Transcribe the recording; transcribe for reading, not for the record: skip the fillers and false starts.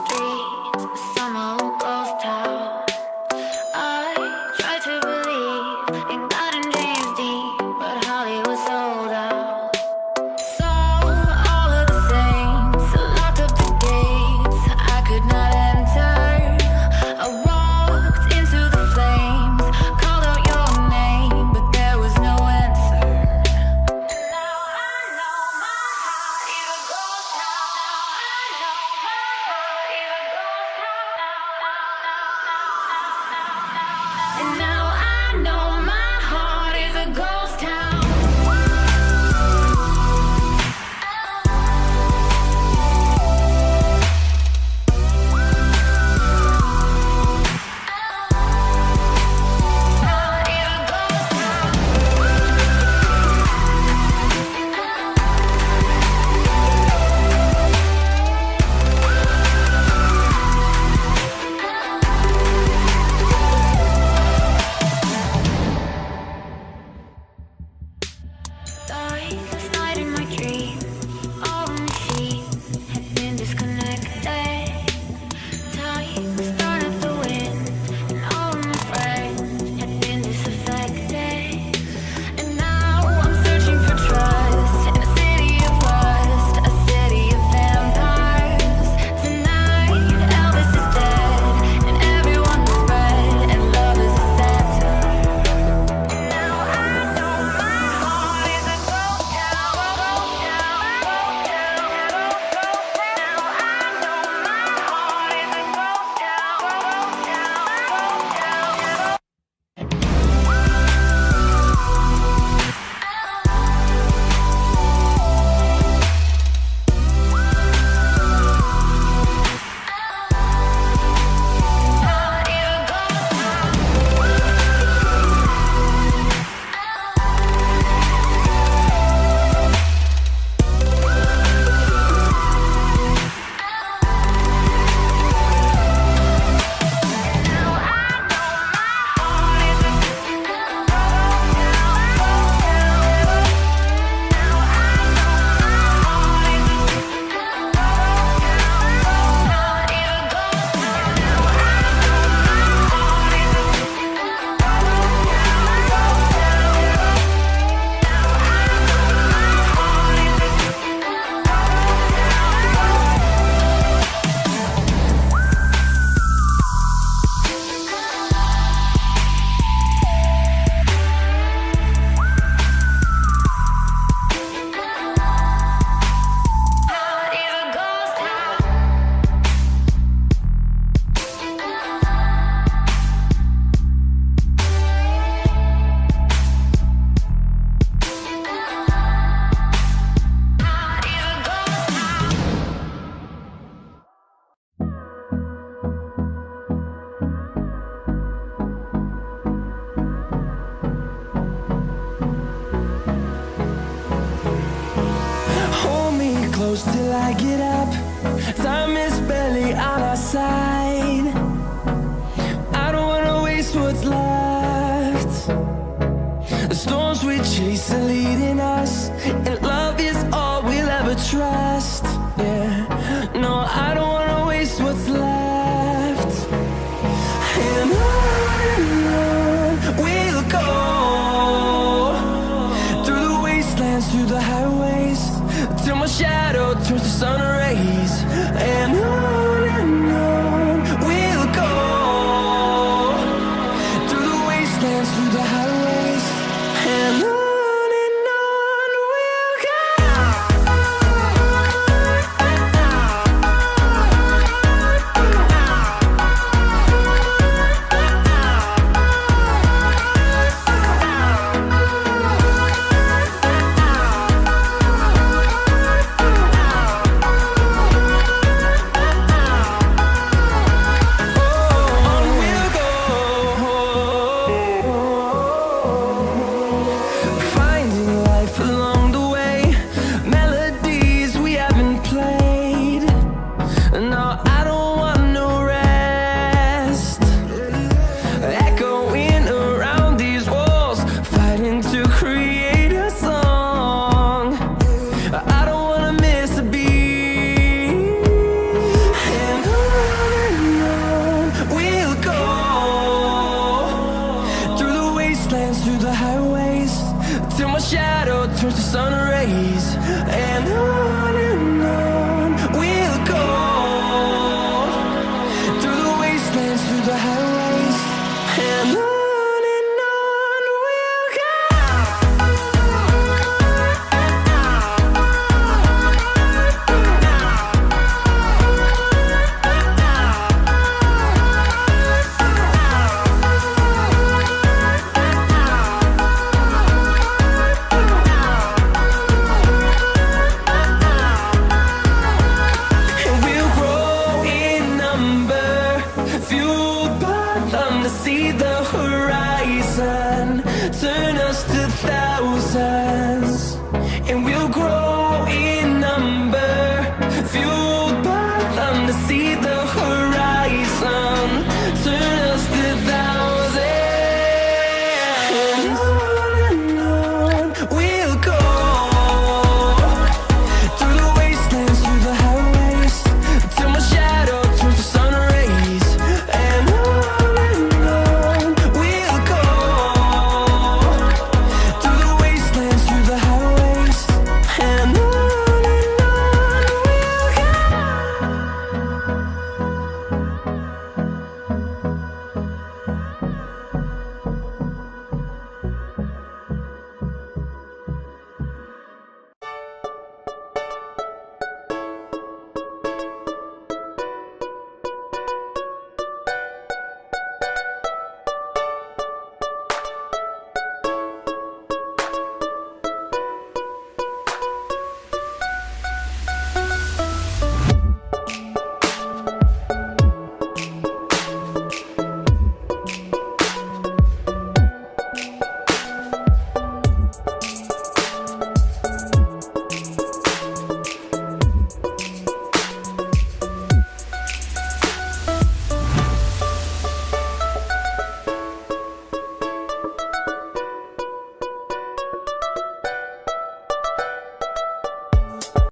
streets, a summer ghost town. I try to believe in God and James Dean, but Hollywood sold out. So all of the saints locked up the gates, I could not enter. I walked into the flames, called out your name, but there was no answer. And now I know my heart is a ghost town. I know my heart is a ghost town. And now I know my heart is a ghost town. Last night in my dream, all machines had been disconnected. Time started at the wind, and all of my friends had been disaffected. And now I'm searching for trust in a city of rust, a city of vampires. Tonight, Elvis is dead, and everyone is spread, and love is a center. Now I know my heart is a ghost town, ghost town, ghost town, ghost town. Now I know my heart is a ghost town, ghost town, ghost town. Hold me close till I get up. Time is barely on our side.